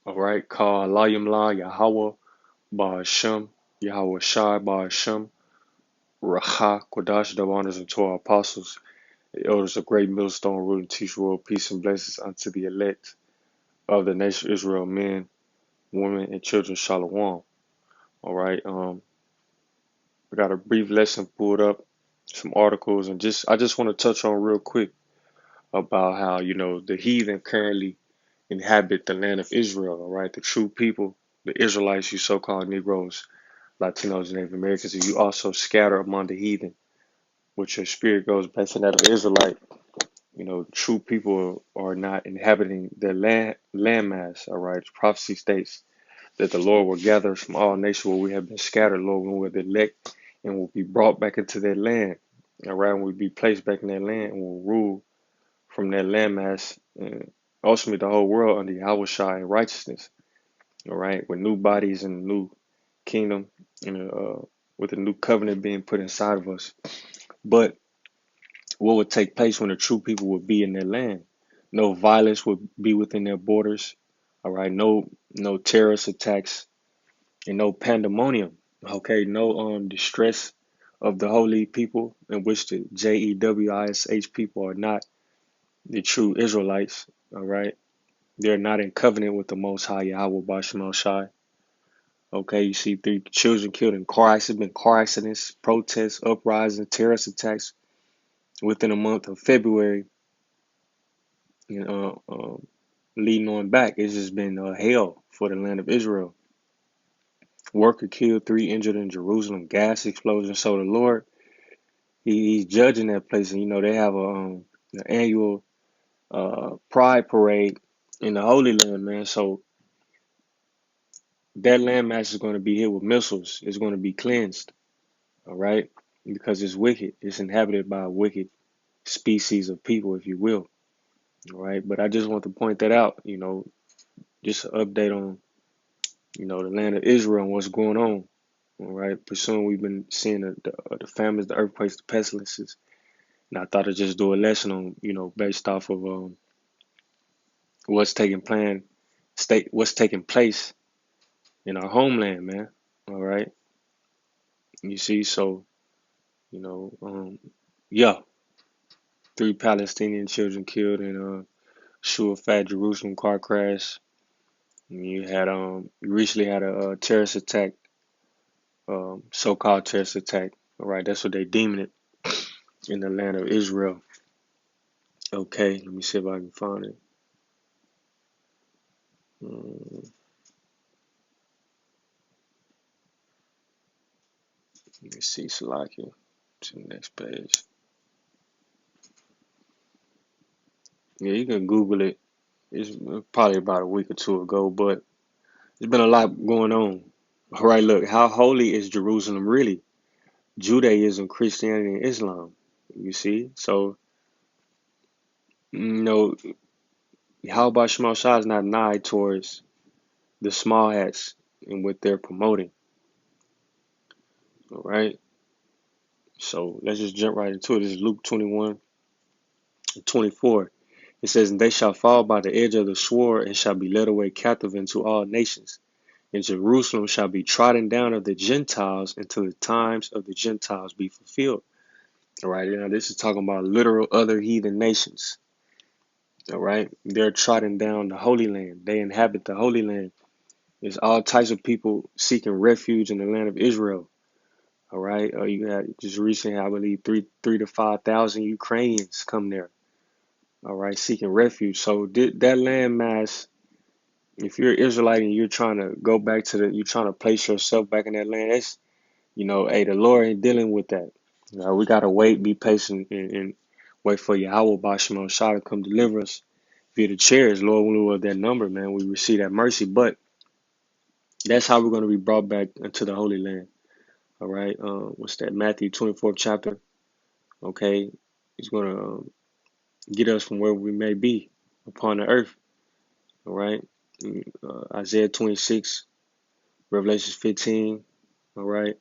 All right. Kal Halal la YAHAWAH, sham, YAHAWASHI, sham, Rachaaw Qadash, the honors unto our apostles, the elders of great millstone, rule and teach world peace and blessings unto the elect of the nation of Israel, men, women, and children. Shalom. All right. I got a brief lesson pulled up, some articles, and I just want to touch on real quick about how the heathen currently inhabit the land of Israel. All right, the true people, the Israelites, you so-called Negroes, Latinos, and Native Americans, and you also scatter among the heathen, which your spirit goes back to that of Israelite. True people are not inhabiting their landmass. All right, prophecy states that the Lord will gather us from all nations where we have been scattered, Lord, when we're elect and will be brought back into their land. All right, and we'll be placed back in their land and will rule from their landmass and ultimately the whole world under YAHWASHI and righteousness. All right, with new bodies and a new kingdom and with a new covenant being put inside of us. But what would take place when the true people would be in their land? No violence would be within their borders. All right, no terrorist attacks and no pandemonium. Okay, no distress of the holy people, in which the JEWISH people are not the true Israelites. All right, they're not in covenant with the Most High Yahweh Bashim Shai. Okay, you see 3 children killed in car accidents, been car accidents, protests, uprisings, terrorist attacks within a month of February, and leading on back. It's just been hell for the land of Israel. Worker killed, 3 injured in Jerusalem, gas explosion. So the Lord, he's judging that place, and they have an annual pride parade in the Holy Land, man. So that landmass is going to be hit with missiles. It's going to be cleansed, all right, because it's wicked. It's inhabited by a wicked species of people, if you will, all right. But I just want to point that out, just an update on, the land of Israel and what's going on, all right. Pursuing, we've been seeing the famines, the earthquakes, the pestilences, and I thought I'd just do a lesson on, based off of what's taking what's taking place in our homeland, man. All right, you see, so yeah, 3 Palestinian children killed in Shuafat, Jerusalem car crash. You recently had a terrorist attack, so-called terrorist attack. All right, that's what they deeming it in the land of Israel. Okay, let me see if I can find it. Let me see, Salaki, to the next page. Yeah, you can Google it. It's probably about a week or two ago, but there's been a lot going on. All right, look, how holy is Jerusalem really? Judaism, Christianity, and Islam. You see? So, how about Shema Shah is not nigh towards the small hats and what they're promoting. All right. So let's just jump right into it. This is Luke 21:24. It says, "And they shall fall by the edge of the sword and shall be led away captive into all nations. And Jerusalem shall be trodden down of the Gentiles until the times of the Gentiles be fulfilled." All right. Now, this is talking about literal other heathen nations. All right. They're trodden down the Holy Land. They inhabit the Holy Land. There's all types of people seeking refuge in the land of Israel. All right. You had just recently, I believe, three to 5,000 Ukrainians come there. All right, seeking refuge. So that landmass, if you're an Israelite and you're trying to go back you're trying to place yourself back in that land, that's, hey, the Lord ain't dealing with that. We gotta wait, be patient, and wait for Yahweh Bashim Shah to come deliver us via the chairs. Lord, when we were that number, man, we receive that mercy. But that's how we're going to be brought back into the Holy Land. All right. What's that? Matthew 24th chapter. Okay. He's going to get us from where we may be upon the earth. All right. Isaiah 26, Revelation 15. All right.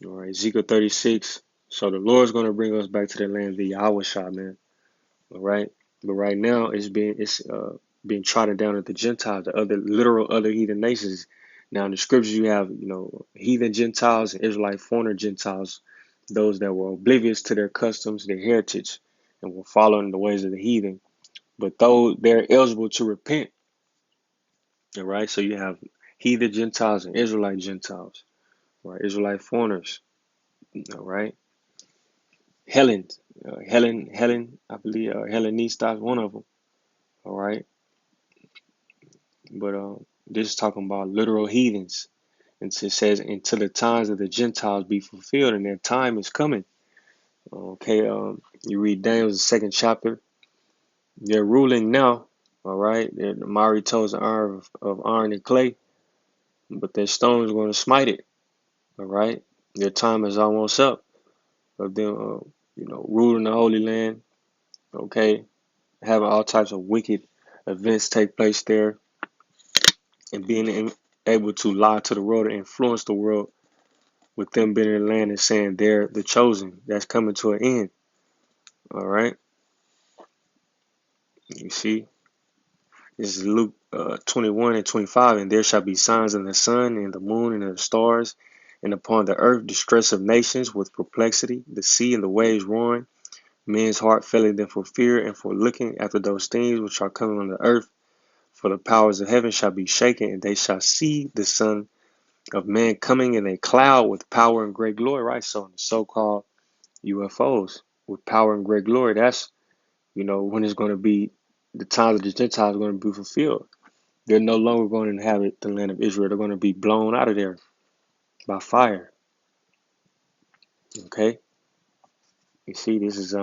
All right. Ezekiel 36. So the Lord's going to bring us back to the land via YAHWASHI, man. All right. But right now, being trodden down at the Gentiles, the other literal other heathen nations. Now in the scriptures you have, heathen Gentiles and Israelite foreigner Gentiles, those that were oblivious to their customs, their heritage, and were following the ways of the heathen. But though they're eligible to repent, all right, so you have heathen Gentiles and Israelite Gentiles, right? Israelite foreigners, all right? Helen, I believe Hellenistas, one of them, all right? But this is talking about literal heathens. And it says, until the times of the Gentiles be fulfilled, and their time is coming. Okay, you read Daniel, the second chapter. They're ruling now, all right? They're the miry toes of iron and clay, but their stone is going to smite it, all right? Their time is almost up of them, ruling the Holy Land, okay? Having all types of wicked events take place there, and being able to lie to the world and influence the world with them being in the land and saying they're the chosen. That's coming to an end. All right. You see, this is Luke 21 and 25. And there shall be signs in the sun and the moon and the stars, and upon the earth distress of nations with perplexity, the sea and the waves roaring, men's heart failing them for fear and for looking after those things which are coming on the earth. For the powers of heaven shall be shaken, and they shall see the Son of Man coming in a cloud with power and great glory. Right. So the so-called UFOs with power and great glory. That's, when it's going to be, the times of the Gentiles are going to be fulfilled. They're no longer going to inhabit the land of Israel. They're going to be blown out of there by fire. Okay. You see, this is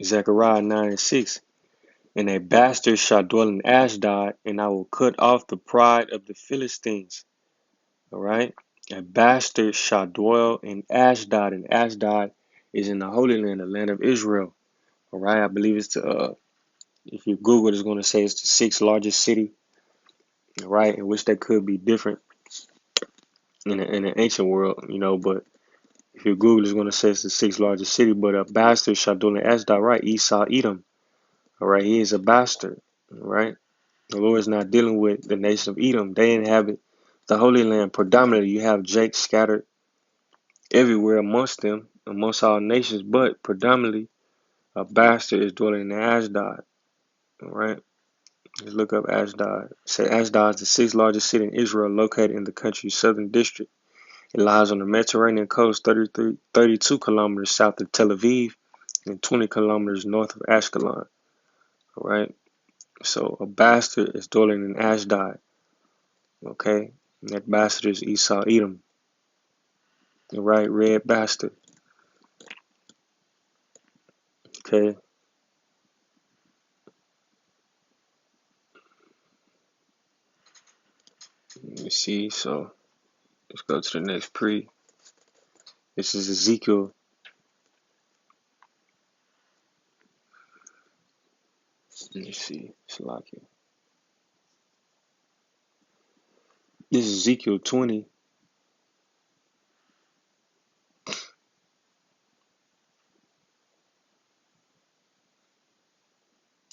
Zechariah 9 and 6. And a bastard shall dwell in Ashdod, and I will cut off the pride of the Philistines. All right. A bastard shall dwell in Ashdod, and Ashdod is in the Holy Land, the land of Israel. All right. I believe it's if you Google it, it's going to say it's the sixth largest city, right? In which they could be different in an ancient world, but if you Google, it's going to say it's the sixth largest city. But a bastard shall dwell in Ashdod, right? Esau, Edom, all right? He is a bastard, all right? The Lord is not dealing with the nation of Edom. They inhabit the Holy Land predominantly. You have Jake scattered everywhere amongst them, amongst all nations, but predominantly a bastard is dwelling in Ashdod, all right? Let's look up Ashdod. Say Ashdod is the sixth largest city in Israel, located in the country's southern district. It lies on the Mediterranean coast, 32 kilometers south of Tel Aviv and 20 kilometers north of Ashkelon. All right. So a bastard is dwelling in Ashdod. Okay. And that bastard is Esau, Edom. The right red bastard. Okay. Let me see. So let's go to the next pre. This is Ezekiel. Let me see. Salakia. This is Ezekiel 20.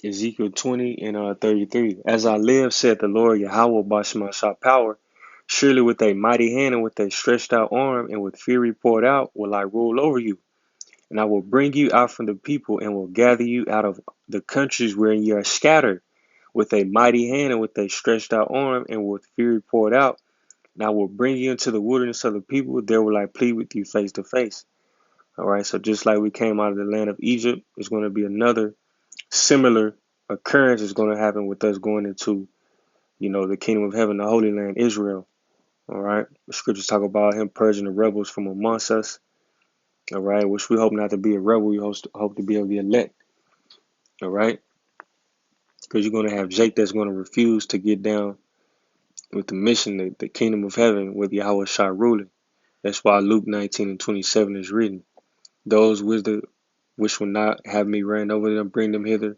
Ezekiel 20 and 33. As I live, said the Lord Yahweh Bashmashah power, surely with a mighty hand and with a stretched out arm and with fury poured out will I rule over you. And I will bring you out from the people and will gather you out of the countries wherein you are scattered with a mighty hand and with a stretched out arm and with fury poured out. And I will bring you into the wilderness of the people. There will I plead with you face to face. All right. So just like we came out of the land of Egypt, it's going to be another similar occurrence is going to happen with us going into, the kingdom of heaven, the Holy Land, Israel. All right. The scriptures talk about him purging the rebels from amongst us. All right. Which we hope not to be a rebel. We hope to be of the elect. All right. Because you're going to have Jake that's going to refuse to get down with the mission, the kingdom of heaven with YAHWASHI ruling. That's why Luke 19 and 27 is written. Those which will not have me reign over them, bring them hither,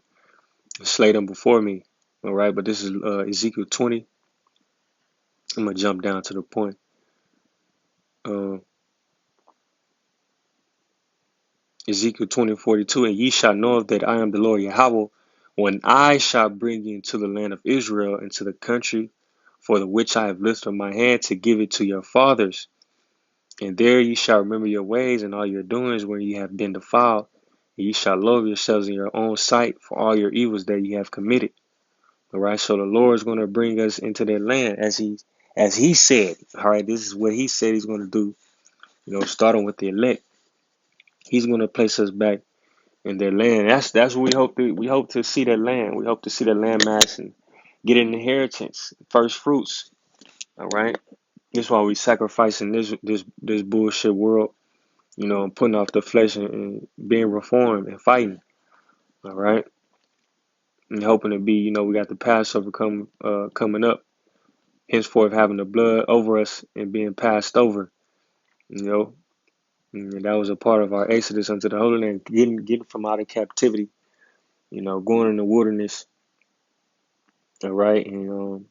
and slay them before me. All right. But this is Ezekiel 20. I'm going to jump down to the point. Ezekiel 20:42, and ye shall know that I am the Lord Yahweh, when I shall bring you into the land of Israel, into the country for the which I have lifted my hand to give it to your fathers. And there ye shall remember your ways and all your doings when ye have been defiled. And ye shall loathe yourselves in your own sight for all your evils that ye have committed. All right, so the Lord is going to bring us into that land as he said. All right, this is what he said he's going to do. Starting with the elect, he's going to place us back in their land. That's what we hope to see that land. We hope to see the land mass and get an inheritance, first fruits. All right, that's why we sacrificing this bullshit world. Putting off the flesh and being reformed and fighting. All right, and hoping to be. We got the Passover coming up. Henceforth, having the blood over us and being passed over. You know, and that was a part of our exodus unto the Holy Land, getting from out of captivity. Going in the wilderness. All right, and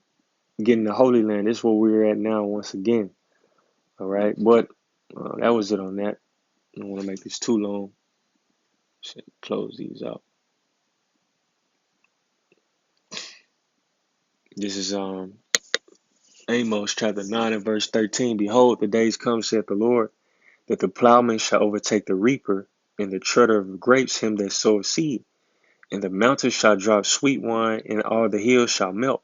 getting the Holy Land. This is where we're at now once again. All right, but that was it on that. I don't want to make this too long. Should close these out. This is Amos chapter 9 and verse 13. Behold, the days come, saith the Lord, that the plowman shall overtake the reaper, and the treader of grapes him that soweth seed. And the mountains shall drop sweet wine, and all the hills shall melt.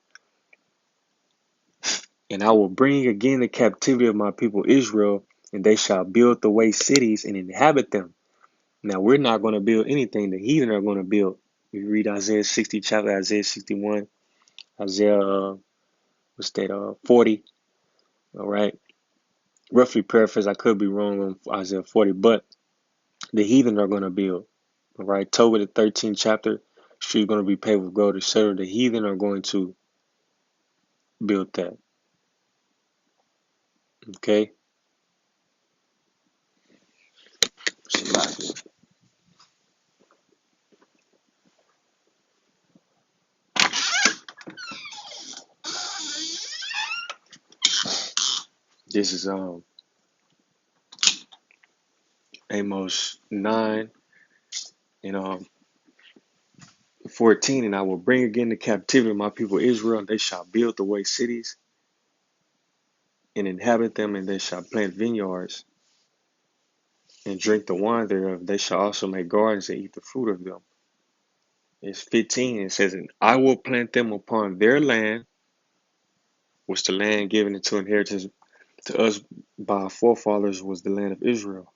And I will bring again the captivity of my people Israel, and they shall build the waste cities and inhabit them. Now, we're not going to build anything. The heathen are going to build. You read Isaiah 60 chapter, Isaiah 61, Isaiah, 40. All right. Roughly paraphrase, I could be wrong on Isaiah 40, but the heathen are going to build. All right. Tobit, the 13th chapter, street going to be paved with gold, etc. The heathen are going to build that. Okay. This is Amos 9 and 14. And I will bring again the captivity of my people Israel, and they shall build the waste cities and inhabit them, and they shall plant vineyards and drink the wine thereof. They shall also make gardens and eat the fruit of them. It's 15. It says, and I will plant them upon their land, which the land given into inheritance to us by our forefathers was the land of Israel.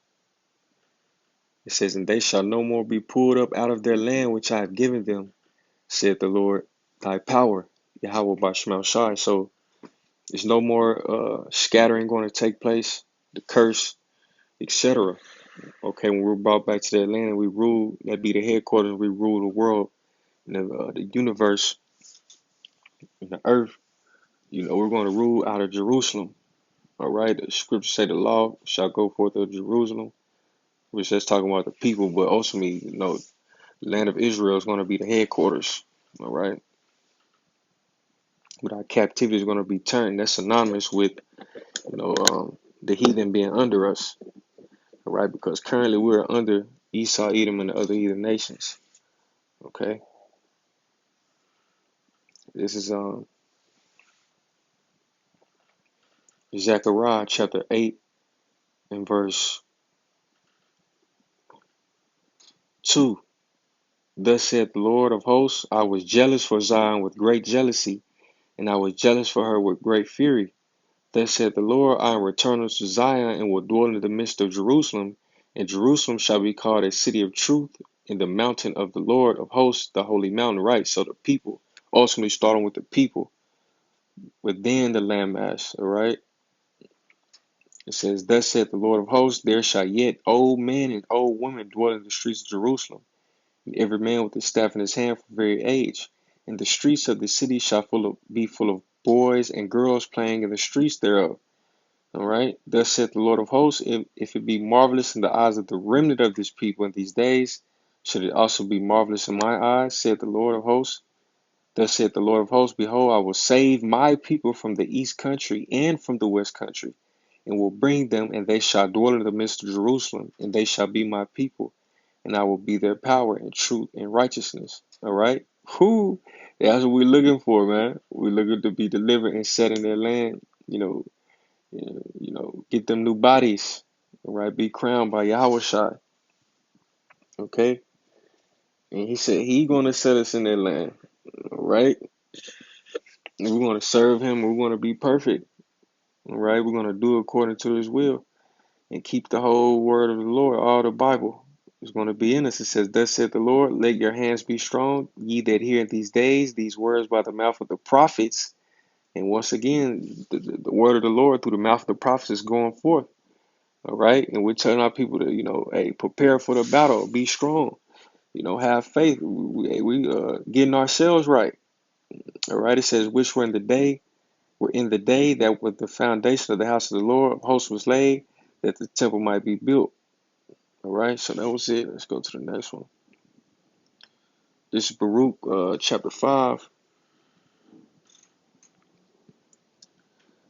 It says, and they shall no more be pulled up out of their land which I have given them, said the Lord, thy power, Yahweh by Shai. So there's no more scattering going to take place, the curse, etc. Okay, when we're brought back to that land, we rule. That be the headquarters. We rule the world, the universe, and the earth. We're going to rule out of Jerusalem. All right, the scriptures say the law shall go forth of Jerusalem, which that's talking about the people, but ultimately, the land of Israel is going to be the headquarters. All right, but our captivity is going to be turned. That's synonymous with, the heathen being under us. All right, because currently we're under Esau, Edom, and the other heathen nations. Okay, this is Zechariah chapter 8 and verse 2. Thus saith the Lord of hosts, I was jealous for Zion with great jealousy, and I was jealous for her with great fury. Thus saith the Lord, I am returning to Zion, and will dwell in the midst of Jerusalem, and Jerusalem shall be called a city of truth, in the mountain of the Lord of hosts, the holy mountain. Right, so the people, ultimately starting with the people, within the landmass, all right? It says, thus saith the Lord of hosts, there shall yet old men and old women dwell in the streets of Jerusalem, and every man with his staff in his hand from very age. And the streets of the city shall be full of boys and girls playing in the streets thereof. All right. Thus saith the Lord of hosts, if it be marvelous in the eyes of the remnant of this people in these days, should it also be marvelous in my eyes, saith the Lord of hosts. Thus saith the Lord of hosts, behold, I will save my people from the east country and from the west country, and will bring them, and they shall dwell in the midst of Jerusalem, and they shall be my people. and I will be their power and truth and righteousness. All right? Who? That's what we're looking for, man. We're looking to be delivered and set in their land. Get them new bodies. All right? Be crowned by YAHWASHI. Okay? And he said he gonna set us in their land. All right? And we're gonna serve him. We're gonna be perfect. All right? We're gonna do according to his will and keep the whole word of the Lord, all the Bible. Is going to be in us. It says, thus saith the Lord, let your hands be strong, ye that hear these days, these words by the mouth of the prophets. And once again, the word of the Lord through the mouth of the prophets is going forth. All right. And we're telling our people to, hey, prepare for the battle, be strong, have faith. We getting ourselves right. All right. It says, which were in the day that with the foundation of the house of the Lord, host was laid, that the temple might be built. All right. So that was it. Let's go to the next one. This is Baruch chapter 5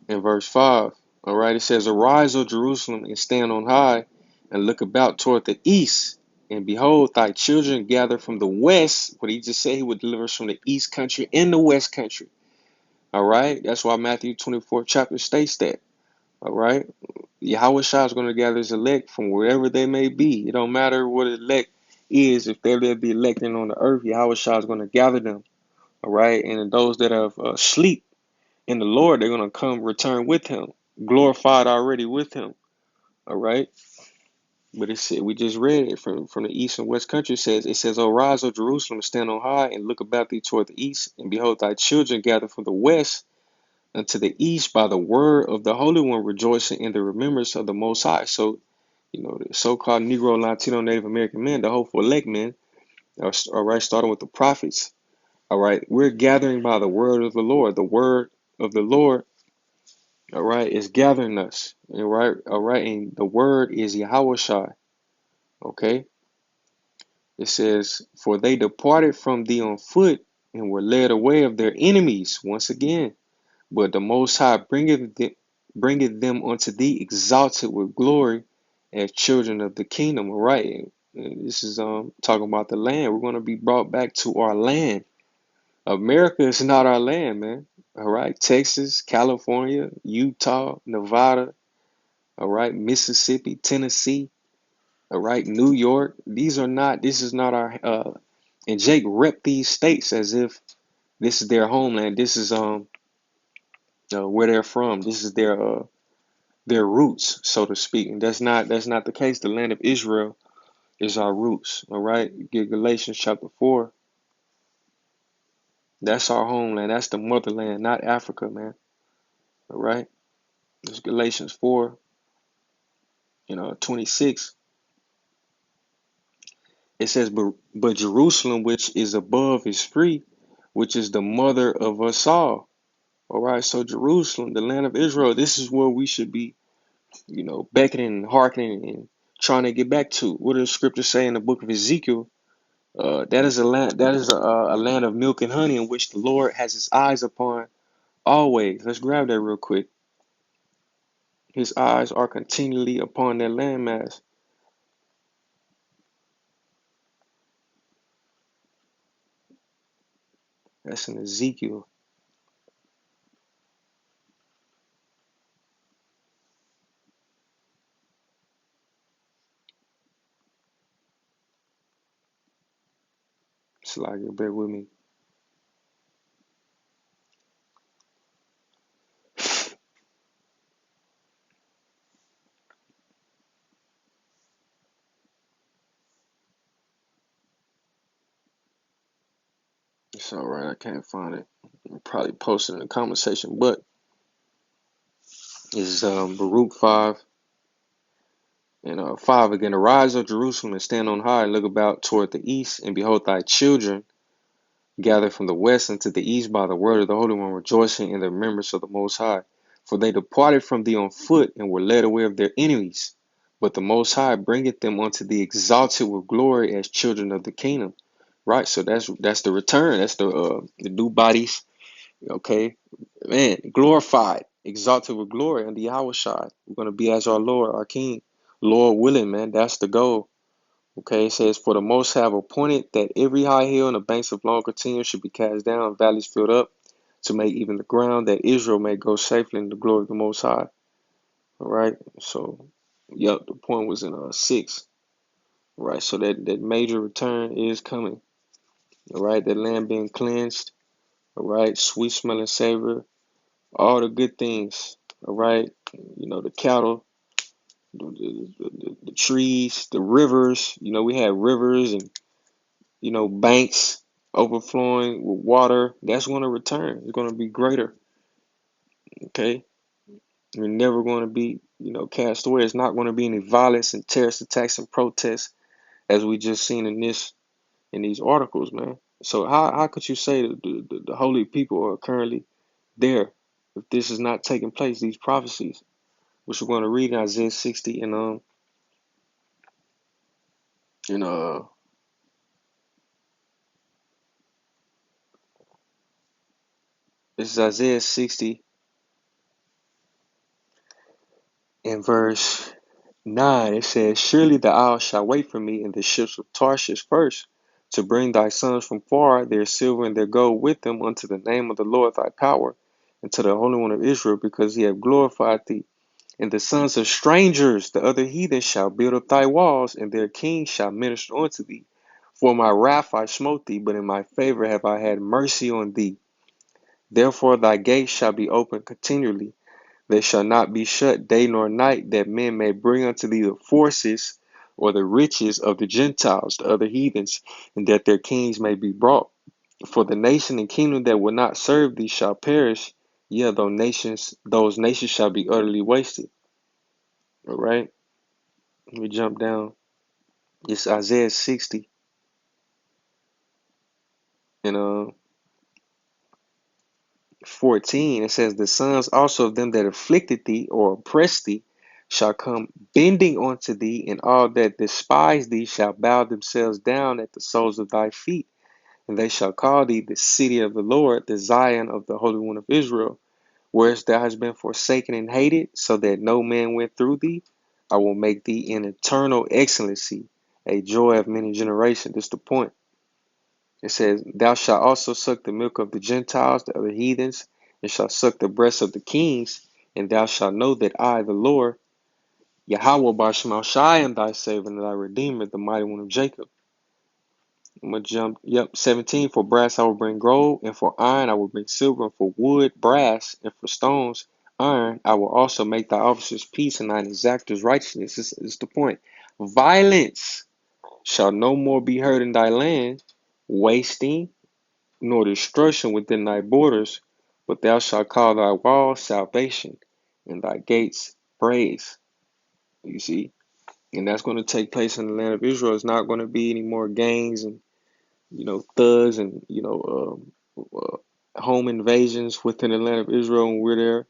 and verse 5. All right, it says, arise, O Jerusalem, and stand on high, and look about toward the east. And behold, thy children gather from the west. What he just said, he would deliver us from the east country and the west country. All right, that's why Matthew 24 chapter states that. All right, Yahawashi is going to gather his elect from wherever they may be. It don't matter what elect is. If they're the electing on the earth, Yahawashi is going to gather them. All right, and those that have sleep in the Lord, they're going to come return with him, glorified already with him. All right. But it said, we just read it from the east and west country. It says, O rise, O Jerusalem, stand on high, and look about thee toward the east, and behold, thy children gather from the west unto the east by the word of the Holy One, rejoicing in the remembrance of the Most High. So, the so-called Negro, Latino, Native American men, the hopeful elect men, all right, starting with the prophets. All right, we're gathering by the word of the Lord. The word of the Lord, all right, is gathering us. All right, and the word is Yahawashi. Okay, it says, for they departed from thee on foot and were led away of their enemies. Once again, but the Most High bringeth them unto thee, exalted with glory, as children of the kingdom. All right, and this is talking about the land. We're going to be brought back to our land. America is not our land, man. All right, Texas, California, Utah, Nevada, all right, Mississippi, Tennessee, all right, New York. This is not our, and Jake rep these states as if this is their homeland. This is where they're from. This is their roots, so to speak. And that's not the case. The land of Israel is our roots. All right, get Galatians chapter 4. That's our homeland. That's the motherland, not Africa, man. All right, it's Galatians 4, 26. It says, but Jerusalem, which is above, is free, which is the mother of us all. All right, so Jerusalem, the land of Israel, this is where we should be, beckoning and hearkening and trying to get back to. What does the scripture say in the book of Ezekiel? That is a land, a land of milk and honey, in which the Lord has his eyes upon always. Let's grab that real quick. His eyes are continually upon that landmass. That's in Ezekiel. It's like, bear with me. It's all right. I can't find it. I'll probably post it in the conversation, but it's Baruch 5 and 5 again. Arise, O Jerusalem, and stand on high, and look about toward the east, and behold, thy children gather from the west unto the east by the word of the Holy One, rejoicing in the remembrance of the Most High. For they departed from thee on foot, and were led away of their enemies. But the Most High bringeth them unto thee, exalted with glory, as children of the kingdom. Right. So that's the return. That's the new bodies. Okay, man, glorified, exalted with glory under Yahawashi. We're gonna be as our Lord, our King, Lord willing, man. That's the goal. Okay, it says, for the Most have appointed that every high hill and the banks of long continuance should be cast down, and valleys filled up, to make even the ground, that Israel may go safely in the glory of the Most High. All right, so, yep, the point was in 6. All right, so that major return is coming. All right, that land being cleansed. All right, sweet smelling savor, all the good things. All right, the cattle, the trees, the rivers. We had rivers and banks overflowing with water. That's going to return. It's going to be greater. Okay, you're never going to be cast away. It's not going to be any violence and terrorist attacks and protests as we just seen in these articles, man. So how could you say that the holy people are currently there if this is not taking place? These prophecies, which we're going to read in Isaiah 60 and in this is Isaiah 60 in verse 9. It says, surely the isle shall wait for me, and the ships of Tarshish first, to bring thy sons from far, their silver and their gold with them, unto the name of the Lord thy power, and to the Holy One of Israel, because he hath glorified thee. And the sons of strangers, the other heathen, shall build up thy walls, and their kings shall minister unto thee. For my wrath I smote thee, but in my favor have I had mercy on thee. Therefore thy gates shall be open continually. They shall not be shut day nor night, that men may bring unto thee the forces or the riches of the Gentiles, the other heathens, and that their kings may be brought. For the nation and kingdom that will not serve thee shall perish. Yea, those nations shall be utterly wasted. All right. Let me jump down. It's Isaiah 60 and 14. It says, the sons also of them that afflicted thee or oppressed thee shall come bending unto thee, and all that despise thee shall bow themselves down at the soles of thy feet. And they shall call thee the city of the Lord, the Zion of the Holy One of Israel. Whereas thou hast been forsaken and hated, so that no man went through thee, I will make thee an eternal excellency, a joy of many generations. This is the point. It says, thou shalt also suck the milk of the Gentiles, the other heathens, and shalt suck the breasts of the kings, and thou shalt know that I, the Lord, Yahawah Bashmal Shai, am thy Savior and thy Redeemer, the mighty one of Jacob. I'm going to jump, 17. For brass I will bring gold, and for iron I will bring silver, and for wood, brass, and for stones, iron. I will also make thy officers peace, and thine exactors righteousness. This is the point. Violence shall no more be heard in thy land, wasting, nor destruction within thy borders, but thou shalt call thy walls salvation, and thy gates praise. You see? And that's going to take place in the land of Israel. It's not going to be any more gangs and, thugs and, home invasions within the land of Israel when we're there.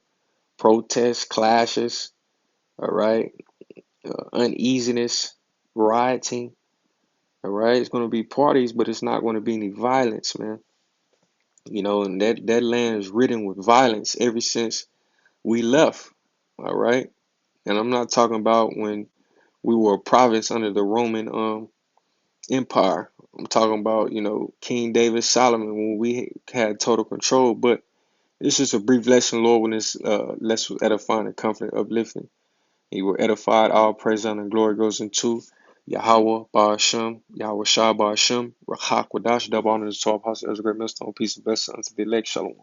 Protests, clashes, all right? Uneasiness, rioting, all right? It's going to be parties, but it's not going to be any violence, man. And that land is ridden with violence ever since we left. All right. And I'm not talking about when we were a province under the Roman Empire. I'm talking about, King David, Solomon, when we had total control. But this is a brief lesson, Lord, when it's less edifying and comfort, uplifting. He will edify. All praise, honor, and glory goes into Yahawah, Ba'ashem, Yahawah Shah, Ba'ashem, Rachaaw Qadash, double honor to 12 apostles, as a great millstone, peace and blessings unto the elect. Shalom.